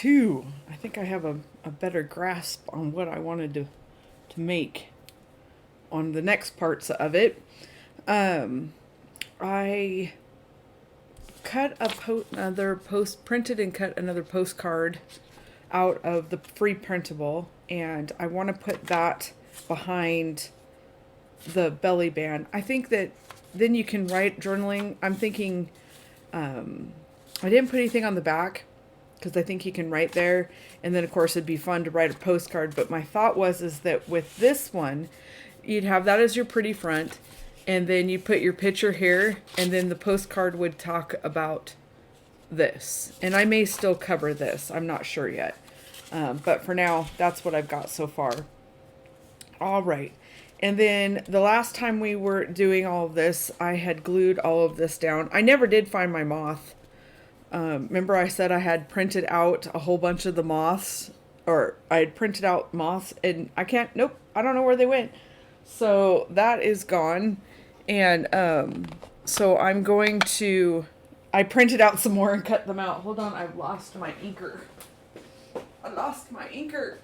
2. I think I have a better grasp on what I wanted to make on the next parts of it. I cut printed and cut another postcard out of the free printable, and I want to put that behind the belly band. I think that then you can write journaling. I'm thinking, I didn't put anything on the back because I think you can write there. And then of course it'd be fun to write a postcard. But my thought is that with this one, you'd have that as your pretty front, and then you put your picture here, and then the postcard would talk about this. And I may still cover this. I'm not sure yet. But for now, that's what I've got so far. All right. And then the last time we were doing all of this, I had glued all of this down. I never did find my moth. Remember I said I had printed out a whole bunch of the moths, or I had printed out moths, and I don't know where they went. So that is gone. And so I'm going to, I printed out some more and cut them out. Hold on, I've lost my inker. I lost my inker.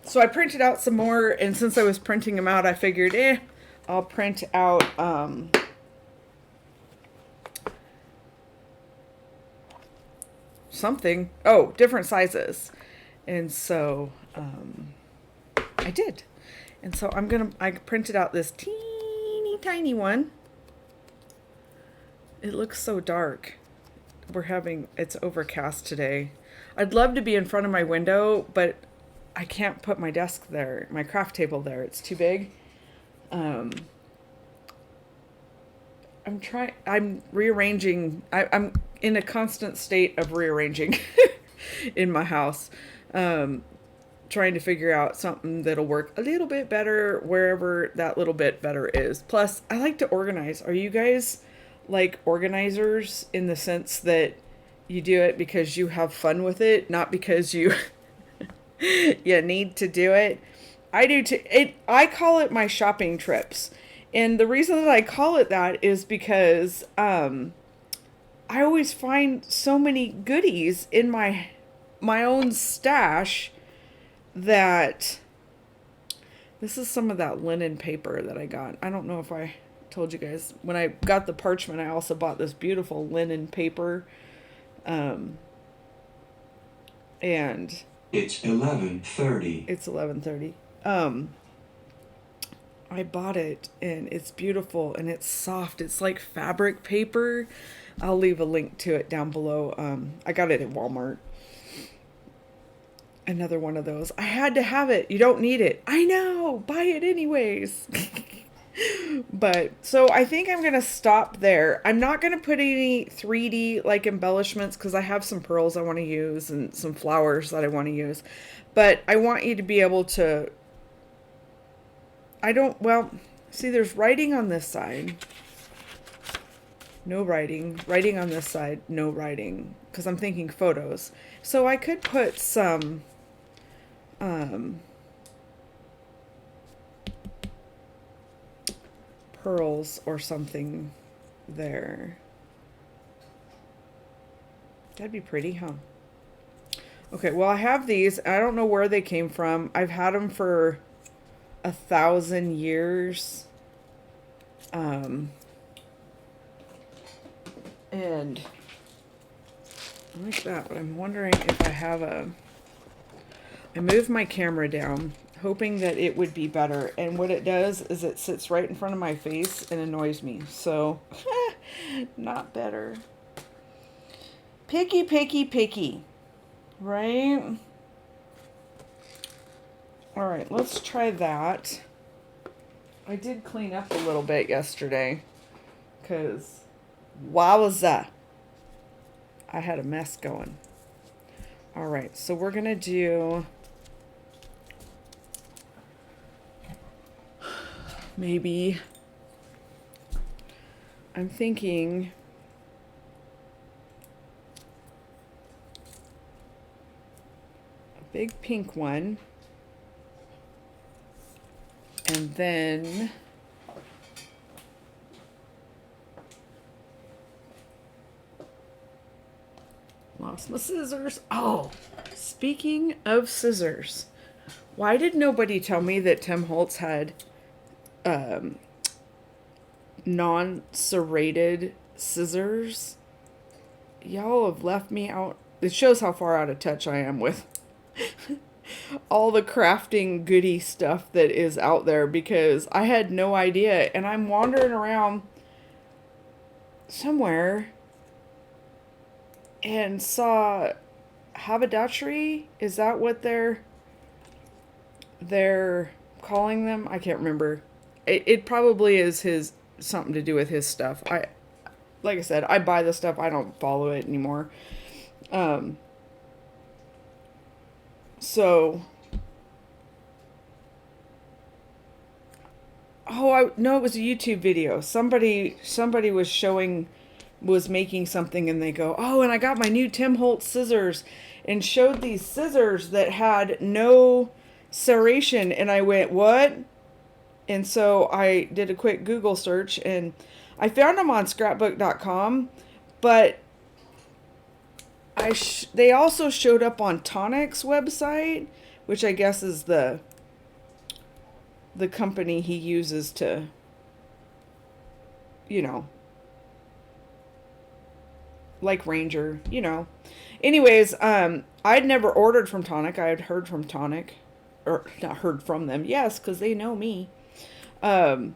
So I printed out some more, and since I was printing them out, I figured, I'll print out something. Oh, different sizes. And so I did. And so I printed out this teeny tiny one. It looks so dark. It's overcast today. I'd love to be in front of my window, but I can't put my desk there, my craft table there. It's too big. I'm rearranging. I'm in a constant state of rearranging in my house. Trying to figure out something that'll work a little bit better wherever that little bit better is. Plus, I like to organize. Are you guys like organizers in the sense that you do it because you have fun with it, not because you you need to do it? I do too. I call it my shopping trips. And the reason that I call it that is because I always find so many goodies in my own stash that this is some of that linen paper that I got. I don't know if I told you guys, when I got the parchment, I also bought this beautiful linen paper. And it's 11:30. It's 11:30. I bought it, and it's beautiful, and it's soft. It's like fabric paper. I'll leave a link to it down below. I got it at Walmart. Another one of those. I had to have it. You don't need it. I know. Buy it anyways. But so I think I'm going to stop there. I'm not going to put any 3D like embellishments because I have some pearls I want to use and some flowers that I want to use. But I want you to be able to, see, there's writing on this side. No writing. Writing on this side. No writing. Because I'm thinking photos. So I could put some pearls or something there. That'd be pretty, huh? Okay, well, I have these. I don't know where they came from. I've had them for 1,000 years. And like that, but I'm wondering if I have I moved my camera down, hoping that it would be better. And what it does is it sits right in front of my face and annoys me. So, not better. Picky, picky, picky. Right? All right, let's try that. I did clean up a little bit yesterday because wowza, I had a mess going. All right, so we're going to do maybe, I'm thinking a big pink one, and then Lost my scissors. Oh, speaking of scissors, why did nobody tell me that Tim Holtz had non-serrated scissors? Y'all have left me out. It shows how far out of touch I am with all the crafting goody stuff that is out there, because I had no idea. And I'm wandering around somewhere and saw haberdashery. Is that what they're calling them? I can't remember. It probably is his, something to do with his stuff. Like I said, I buy the stuff. I don't follow it anymore. So, oh, no, it was a YouTube video. Somebody was making something, and they go, oh, and I got my new Tim Holtz scissors, and showed these scissors that had no serration, and I went, what? And so I did a quick Google search, and I found them on scrapbook.com, but they also showed up on Tonic's website, which I guess is the company he uses to, like Ranger, Anyways, I'd never ordered from Tonic. I had heard from Tonic, or not heard from them. Yes, because they know me. And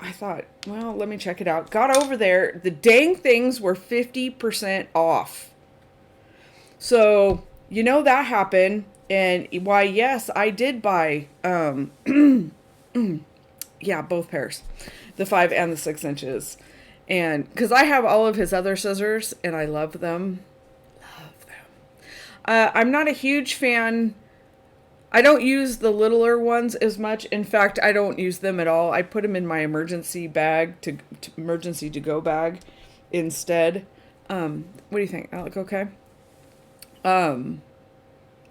I thought, well, let me check it out. Got over there. The dang things were 50% off. So, that happened. And why, yes, I did buy, yeah, both pairs. The 5 and the 6 inches. And because I have all of his other scissors, and I love them. Love them. I'm not a huge fan. I don't use the littler ones as much. In fact, I don't use them at all. I put them in my emergency bag, emergency to go bag instead. What do you think? I look okay?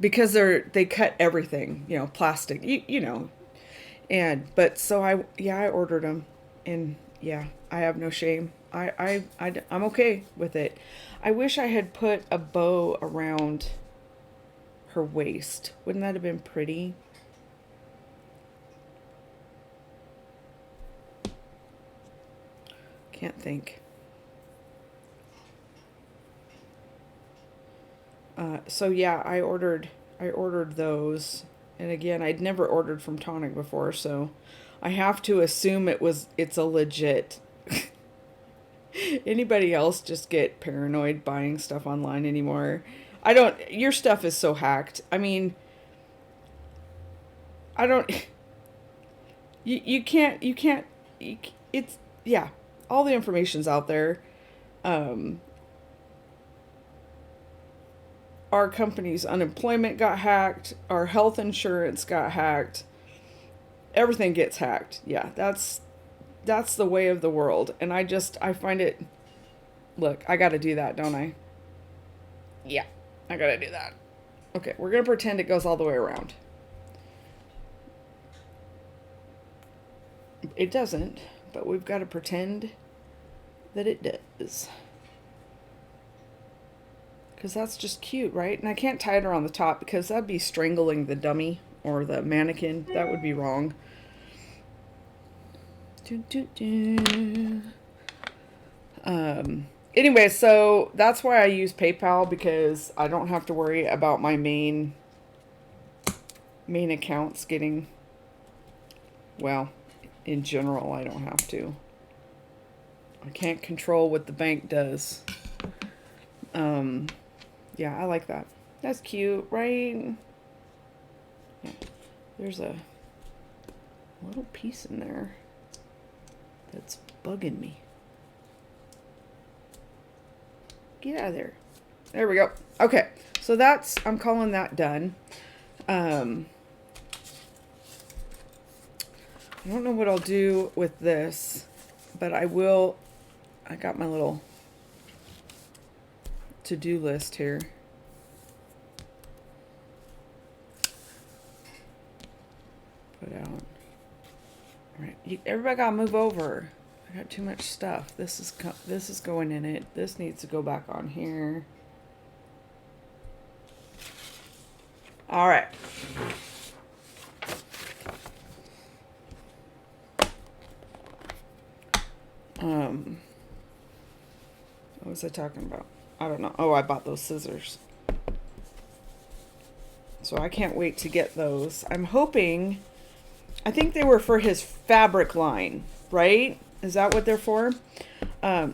Because they cut everything, plastic, but so I ordered them, and yeah, I have no shame. I'm okay with it. I wish I had put a bow around her waist. Wouldn't that have been pretty? Can't think. So yeah, I ordered those, and again, I'd never ordered from Tonic before, so I have to assume it's a legit. Anybody else just get paranoid buying stuff online anymore? Your stuff is so hacked. I mean, I don't, you can't, it's, yeah, all the information's out there. Our company's unemployment got hacked. Our health insurance got hacked. Everything gets hacked. Yeah, that's the way of the world. And I find it, look, I got to do that, don't I? Yeah, I got to do that. Okay, we're going to pretend it goes all the way around. It doesn't, but we've got to pretend that it does. Because that's just cute, right? And I can't tie it around the top because that'd be strangling the dummy or the mannequin. That would be wrong. Anyway, so that's why I use PayPal, because I don't have to worry about my main accounts getting, well, in general, I don't have to. I can't control what the bank does. Yeah, I like that. That's cute, right? Yeah. There's a little piece in there that's bugging me. Get out of there. There we go. Okay, so I'm calling that done. I don't know what I'll do with this, but I got my little to-do list here. Put out. All right, everybody gotta move over. I got too much stuff. This is going in it. This needs to go back on here. All right. What was I talking about? I don't know. Oh, I bought those scissors. So I can't wait to get those. I'm hoping, I think they were for his fabric line, right? Is that what they're for?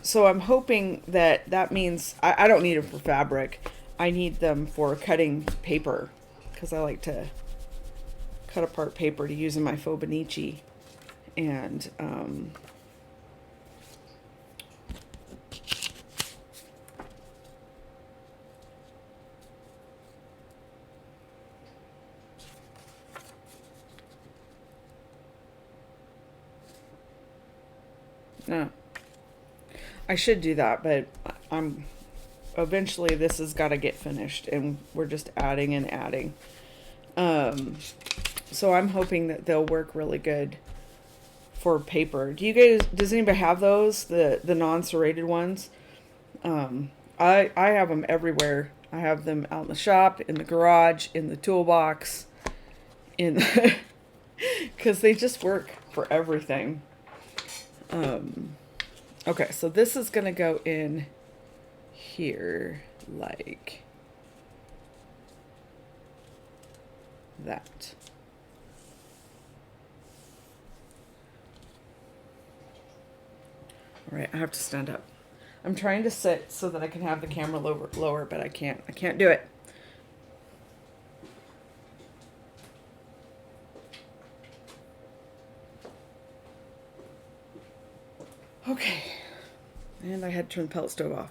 So I'm hoping that means, I don't need them for fabric. I need them for cutting paper, because I like to cut apart paper to use in my fauxbonichi. And no, I should do that, but I'm eventually this has got to get finished, and we're just adding and adding. So I'm hoping that they'll work really good for paper. Does anybody have those, the non-serrated ones? I have them everywhere. I have them out in the shop, in the garage, in the toolbox, because they just work for everything. Okay, so this is gonna go in here like that. All right, I have to stand up. I'm trying to sit so that I can have the camera lower, but I can't. I can't do it. Okay. And I had to turn the pellet stove off.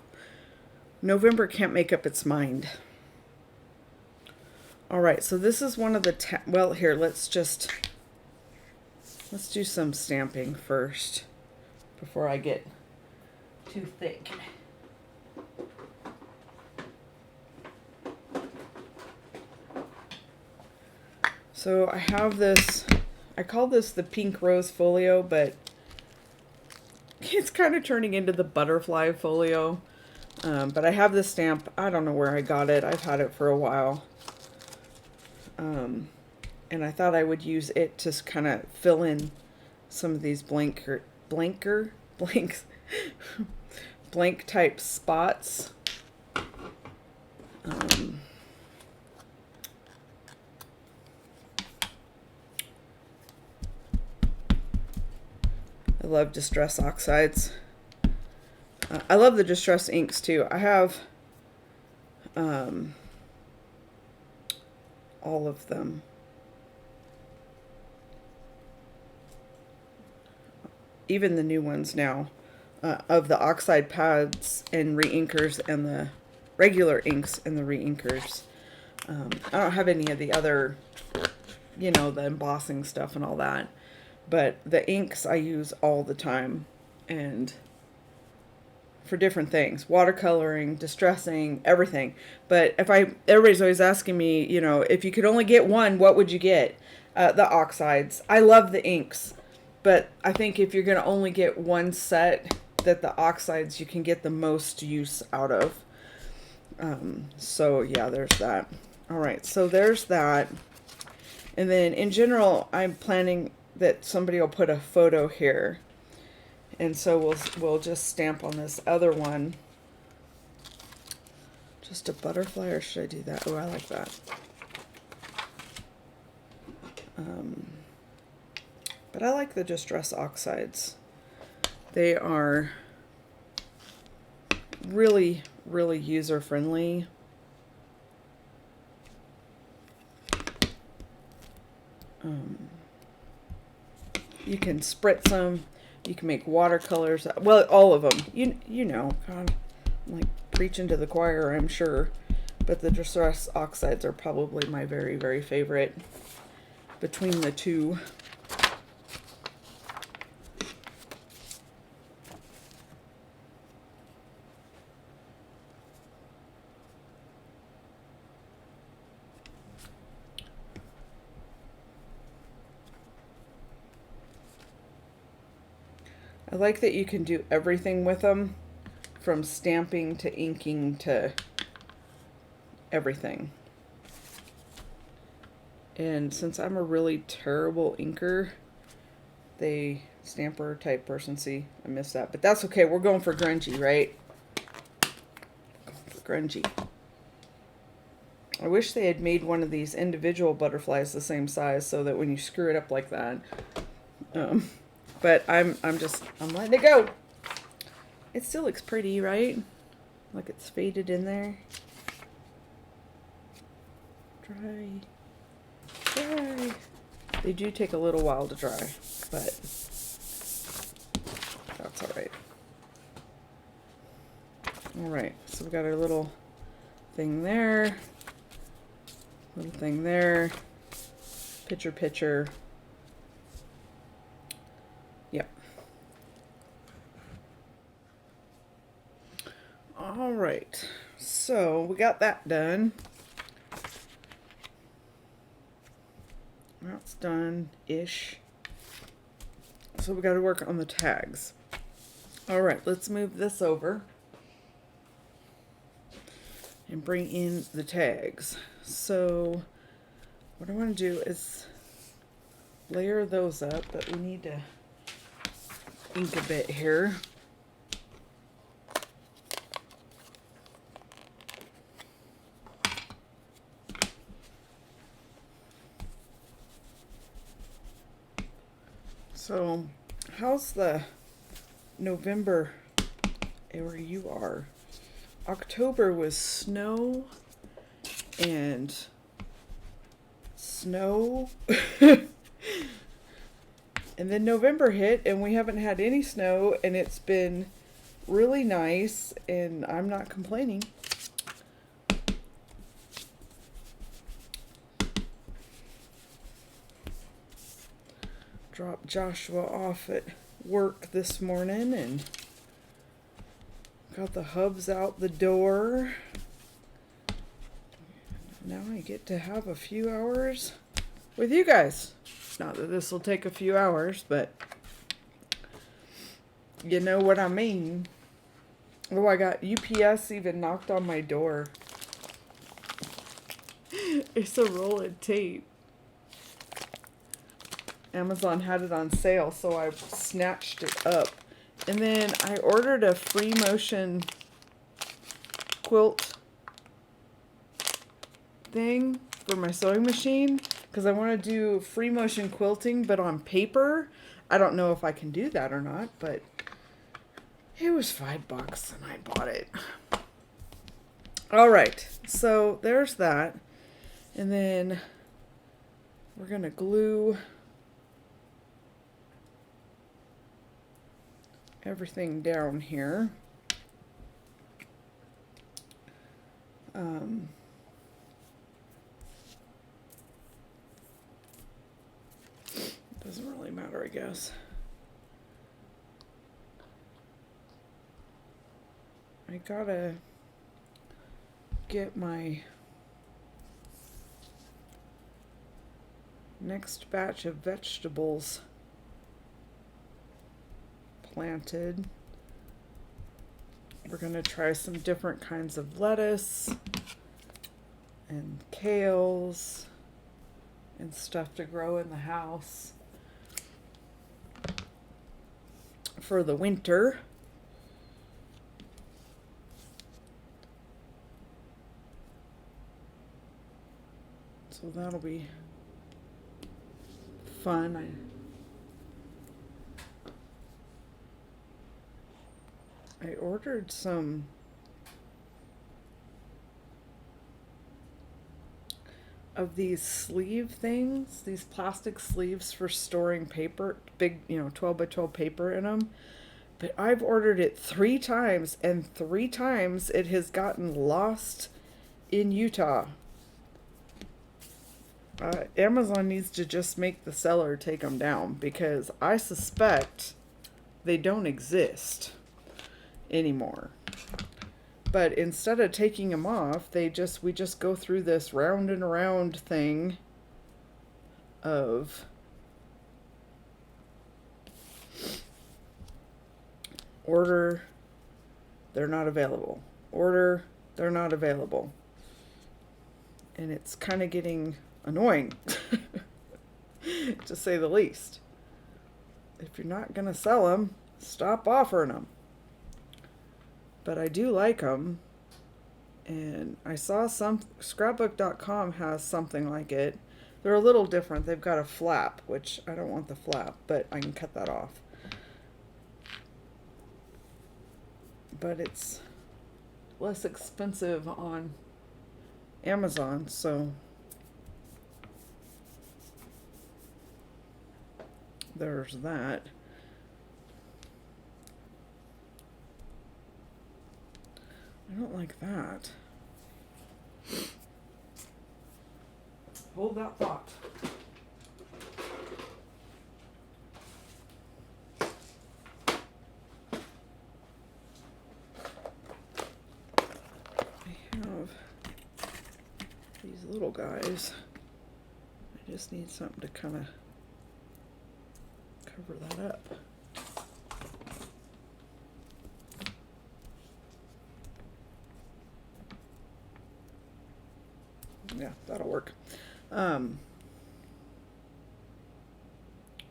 November can't make up its mind. All right, so this is one of the, well, here, let's do some stamping first before I get too thick. So I have this, I call this the pink rose folio, but it's kind of turning into the butterfly folio. But I have this stamp. I don't know where I got it. I've had it for a while. And I thought I would use it to kind of fill in some of these blank type spots. I love distress oxides. I love the distress inks too. I have all of them. Even the new ones now, of the oxide pads and re-inkers and the regular inks and the re-inkers. I don't have any of the other, the embossing stuff and all that. But the inks I use all the time, and for different things, watercoloring, distressing, everything. But everybody's always asking me, if you could only get one, what would you get? The oxides. I love the inks, but I think if you're going to only get one set, that the oxides you can get the most use out of. So yeah, there's that. All right, so there's that. And then in general, I'm planning that somebody will put a photo here. And so we'll just stamp on this other one. Just a butterfly, or should I do that? Oh, I like that. But I like the distress oxides. They are really, really user-friendly. You can spritz them. You can make watercolors. Well, all of them. You know. God, I'm like preaching to the choir, I'm sure. But the distress oxides are probably my very, very favorite between the two. I like that you can do everything with them, from stamping to inking to everything. And since I'm a really terrible inker, stamper type person, see, I missed that. But that's okay, we're going for grungy, right? Going for grungy. I wish they had made one of these individual butterflies the same size so that when you screw it up like that. But I'm letting it go. It still looks pretty, right? Like it's faded in there. Dry. They do take a little while to dry, but that's all right. All right, so we got our little thing there, little thing there, picture. Yep. All right, so we got that done. That's done-ish. So we got to work on the tags. All right, let's move this over and bring in the tags. So what I want to do is layer those up, but we need to ink a bit here. So, how's the November where you are? October was snow and snow. And then November hit and we haven't had any snow and it's been really nice and I'm not complaining. Dropped Joshua off at work this morning and got the hubs out the door. Now I get to have a few hours with you guys. Not that this will take a few hours, but you know what I mean. Oh, I got UPS even knocked on my door. It's a roll of tape. Amazon had it on sale, so I snatched it up. And then I ordered a free motion quilt thing for my sewing machine because I want to do free motion quilting but on paper. I don't know if I can do that or not, but it was $5 and I bought it. All right, so there's that. And then we're going to glue everything down here. Doesn't really matter, I guess. I gotta get my next batch of vegetables planted. We're gonna try some different kinds of lettuce and kales and stuff to grow in the house for the winter. So that'll be fun. I ordered some of these sleeve things, these plastic sleeves for storing paper, big, 12 by 12 paper in them. But I've ordered it 3 times, and 3 times it has gotten lost in Utah. Amazon needs to just make the seller take them down because I suspect they don't exist anymore. But instead of taking them off, we just go through this round and around thing of order, they're not available. Order, they're not available. And it's kind of getting annoying, to say the least. If you're not going to sell them, stop offering them. But I do like them. And I saw scrapbook.com has something like it. They're a little different. They've got a flap, which I don't want the flap, but I can cut that off. But it's less expensive on Amazon, so there's that. I don't like that. Hold that thought. I have these little guys. I just need something to kind of cover that up. Yeah, that'll work.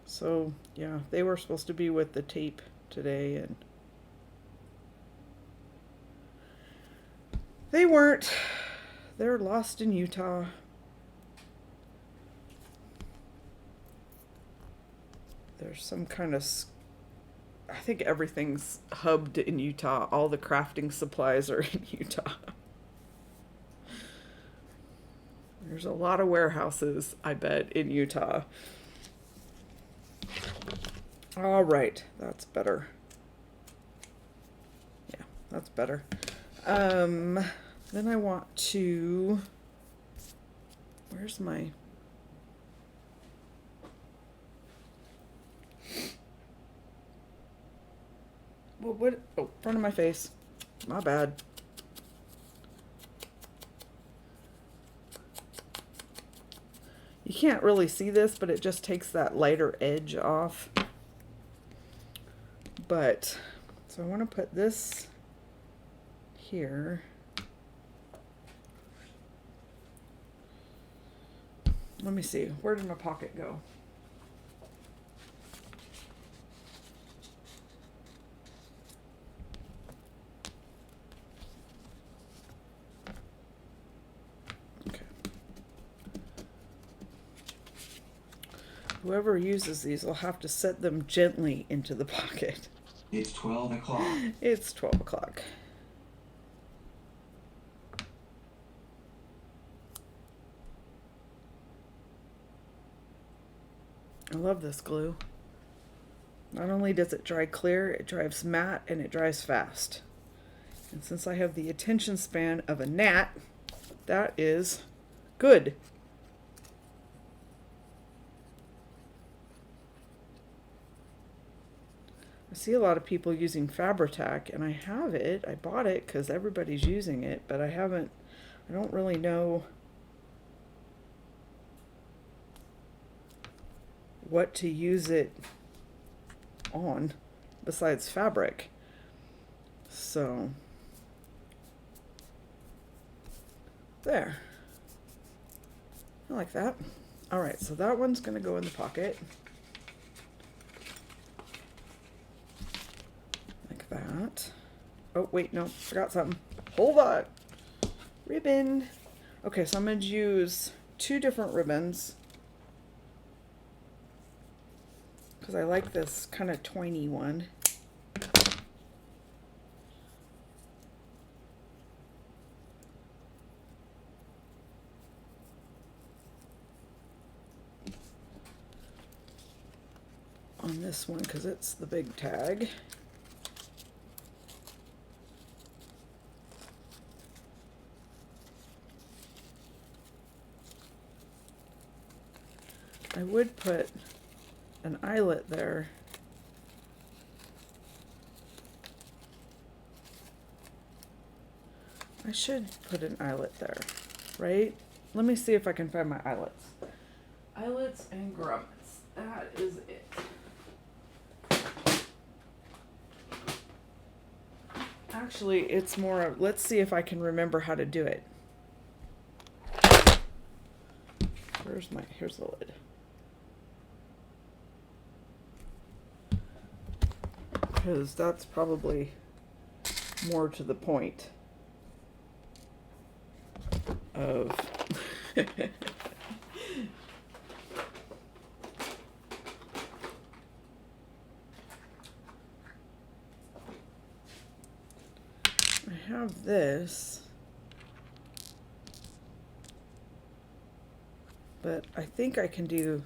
So yeah, they were supposed to be with the tape today, and they weren't. They're lost in Utah. There's some kind of, I think everything's hubbed in Utah. All the crafting supplies are in Utah. There's a lot of warehouses, I bet, in Utah. All right, that's better. Yeah, that's better. Then I want to, where's my, well, what, oh, front of my face. My bad. You can't really see this, but it just takes that lighter edge off. But, so I want to put this here. Let me see, where did my pocket go? Okay. Whoever uses these will have to set them gently into the pocket. It's 12 o'clock. It's 12 o'clock. I love this glue. Not only does it dry clear, it dries matte and it dries fast. And since I have the attention span of a gnat, that is good. I see a lot of people using Fabri-Tac, and I have it. I bought it because everybody's using it, but I don't really know what to use it on besides fabric. So, there. I like that. All right, so that one's going to go in the pocket. Like that. Oh, wait, no, forgot something. Hold on. Ribbon. Okay, so I'm going to use 2 different ribbons, because I like this kind of twiny one. On this one, because it's the big tag. I would put an eyelet there. I should put an eyelet there, right? Let me see if I can find my eyelets. Eyelets and grommets. That is it. Actually, it's more of, let's see if I can remember how to do it. Here's the lid. Because that's probably more to the point of I have this, but I think I can do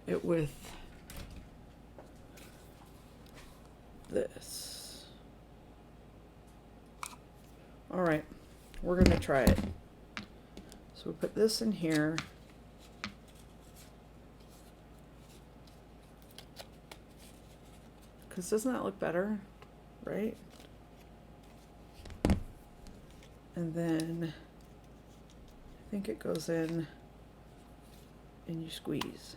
it with this. All right, we're gonna try it. So we put this in here. Because doesn't that look better, right? And then I think it goes in and you squeeze.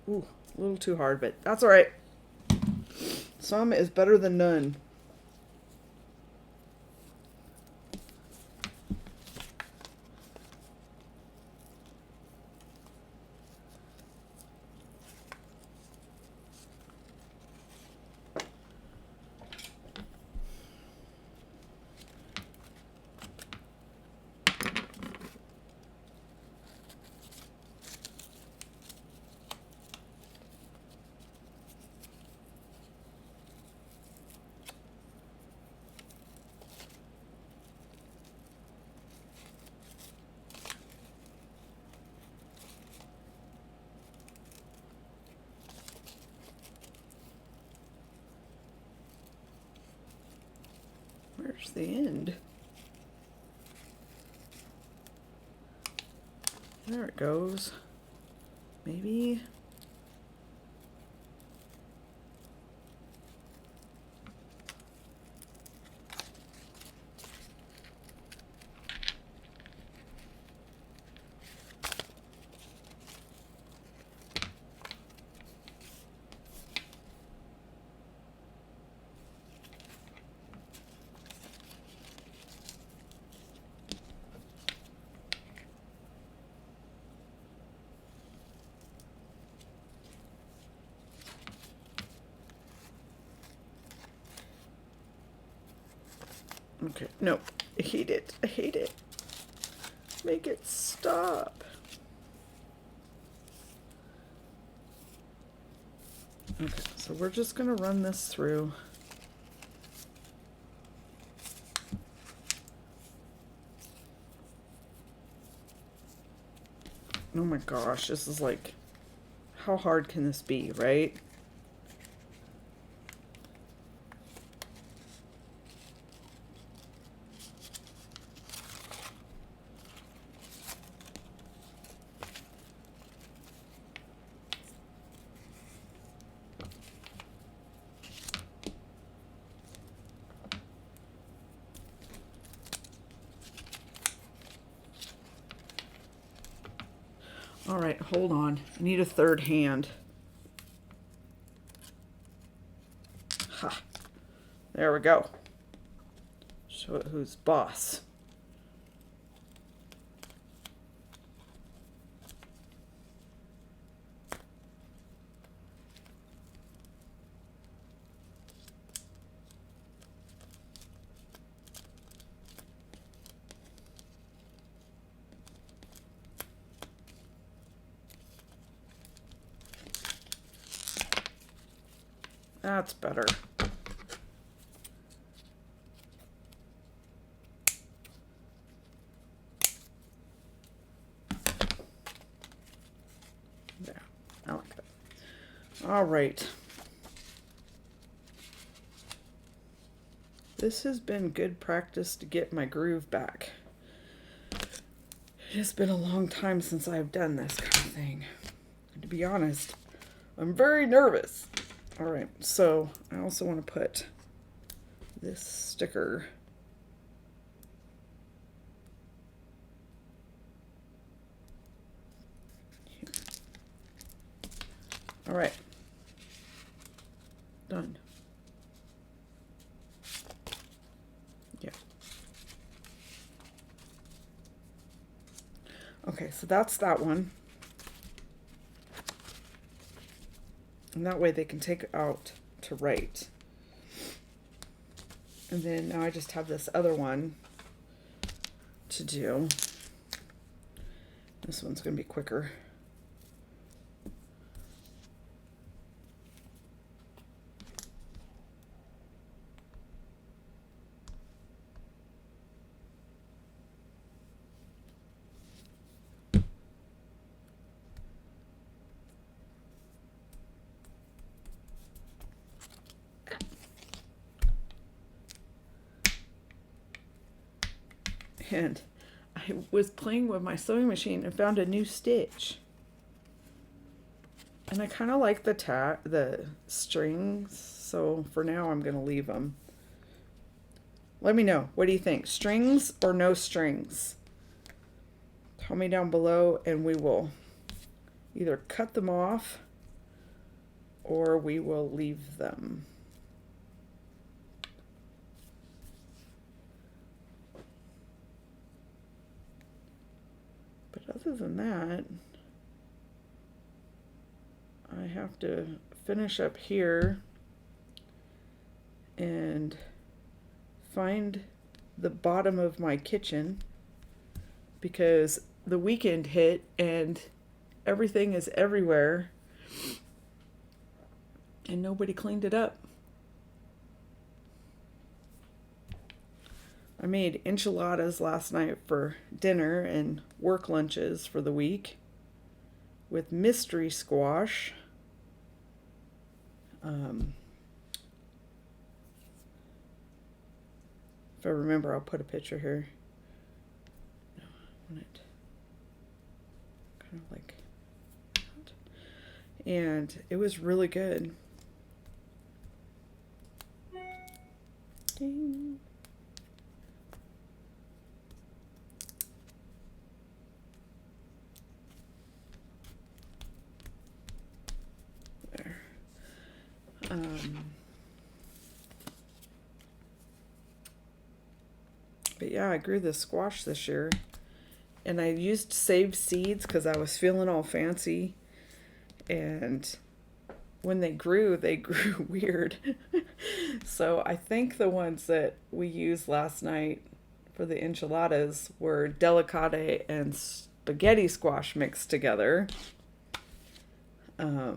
Ooh, a little too hard, but that's all right. Some is better than none. Where's the end? There it goes. Maybe. Okay, no, I hate it. I hate it. Make it stop. Okay, so we're just gonna run this through. Oh my gosh, this is like, how hard can this be, right? All right, hold on. I need a third hand. Ha. There we go. Show it who's boss. That's better. Yeah, I like that. All right. This has been good practice to get my groove back. It has been a long time since I've done this kind of thing. And to be honest, I'm very nervous. All right, so I also want to put this sticker here. All right. Done. Yeah. Okay, so that's that one. And that way they can take it out to write. And then now I just have this other one to do. This one's going to be quicker. And I was playing with my sewing machine and found a new stitch. And I kind of like the strings, so for now I'm going to leave them. Let me know. What do you think? Strings or no strings? Tell me down below and we will either cut them off or we will leave them. But other than that, I have to finish up here and find the bottom of my kitchen because the weekend hit and everything is everywhere and nobody cleaned it up. I made enchiladas last night for dinner and work lunches for the week with mystery squash. If I remember, I'll put a picture here. No, I want it kind of like that. And it was really good. Ding. There. But yeah, I grew this squash this year. And I used saved seeds because I was feeling all fancy. And when they grew weird. So I think the ones that we used last night for the enchiladas were delicate and spaghetti squash mixed together. Where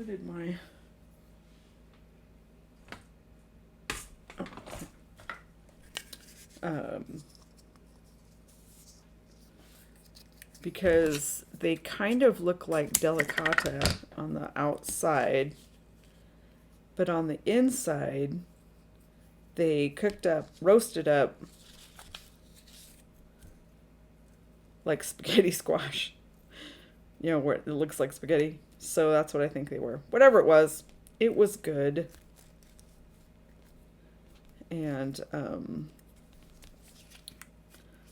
did my... because they kind of look like delicata on the outside, but on the inside, they roasted up like spaghetti squash. You know, where it looks like spaghetti. So that's what I think they were. Whatever it was good. And,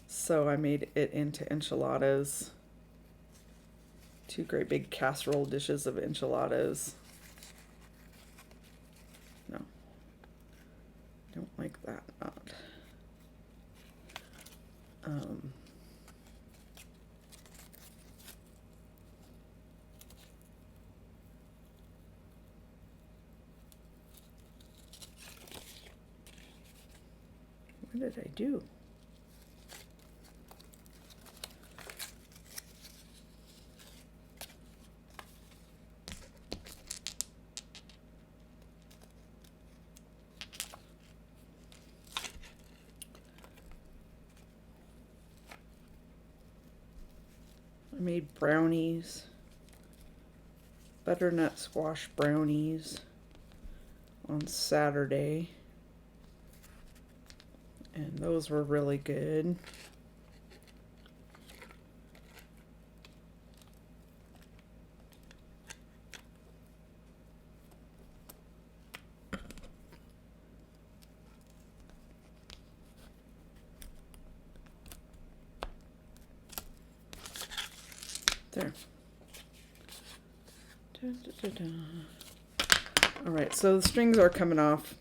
so I made it into enchiladas. 2 great big casserole dishes of enchiladas. No. Don't like that. Not. What did I do? I made brownies, butternut squash brownies on Saturday, and those were really good. There. Da, da, da, da. All right, so the strings are coming off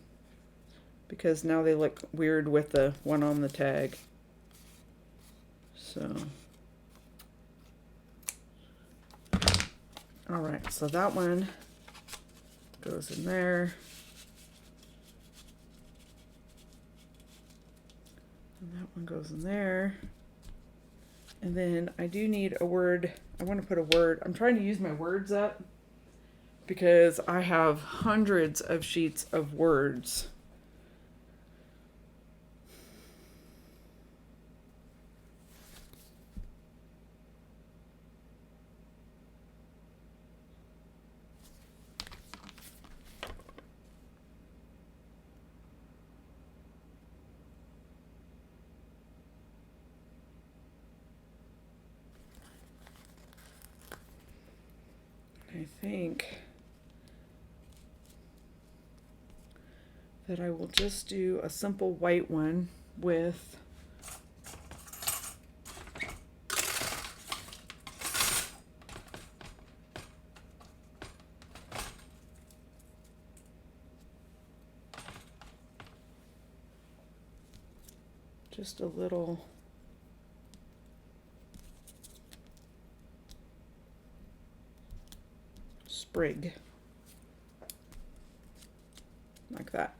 because now they look weird with the one on the tag. So, all right, so that one goes in there. And that one goes in there. And then I do need a word. I want to put a word. I'm trying to use my words up because I have hundreds of sheets of words. I think that I will just do a simple white one with just a little sprig like that.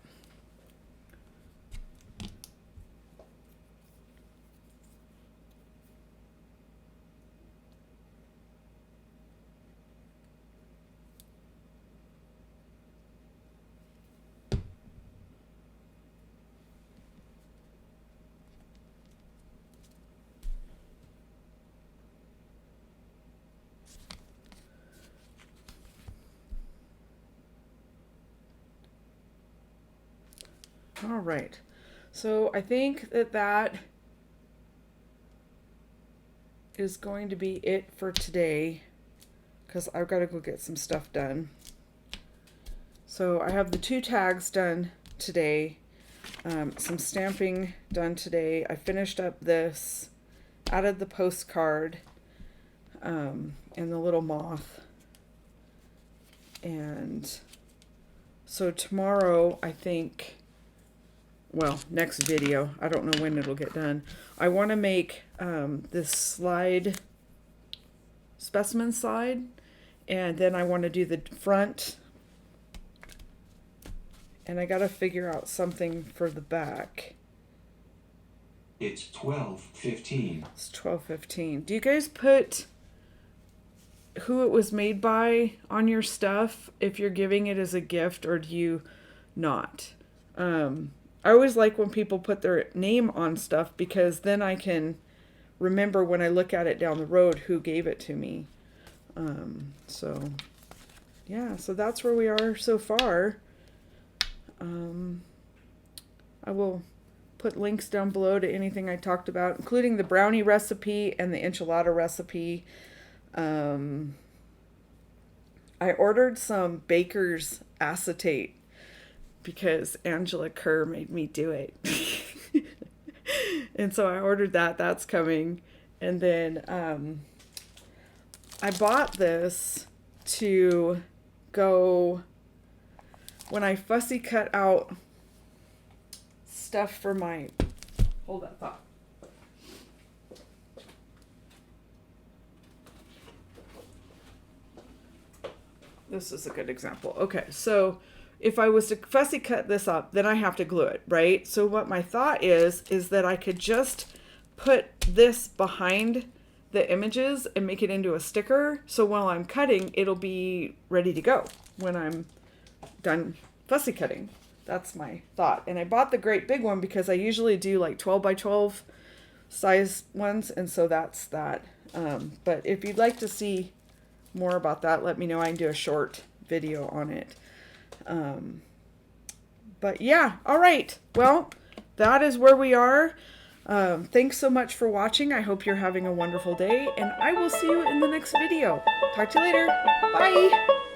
All right, so I think that that is going to be it for today because I've got to go get some stuff done. So I have the 2 tags done today, some stamping done today. I finished up this, added the postcard, and the little moth. And so tomorrow, I think, well, next video, I don't know when it'll get done. I want to make this slide, specimen slide, and then I want to do the front, and I got to figure out something for the back. It's 12:15. It's 12:15. Do you guys put who it was made by on your stuff if you're giving it as a gift, or do you not? I always like when people put their name on stuff because then I can remember when I look at it down the road who gave it to me. So yeah, so that's where we are so far. I will put links down below to anything I talked about, including the brownie recipe and the enchilada recipe. I ordered some baker's acetate because Angela Kerr made me do it. And so I ordered that. That's coming. And then I bought this to go when I fussy cut out stuff for my, hold that thought. This is a good example. Okay, so if I was to fussy cut this up, then I have to glue it, right? So what my thought is that I could just put this behind the images and make it into a sticker. So while I'm cutting, it'll be ready to go when I'm done fussy cutting. That's my thought. And I bought the great big one because I usually do like 12 by 12 size ones. And so that's that. But if you'd like to see more about that, let me know. I can do a short video on it. But yeah, all right. Well, that is where we are. Thanks so much for watching. I hope you're having a wonderful day, and I will see you in the next video. Talk to you later. Bye.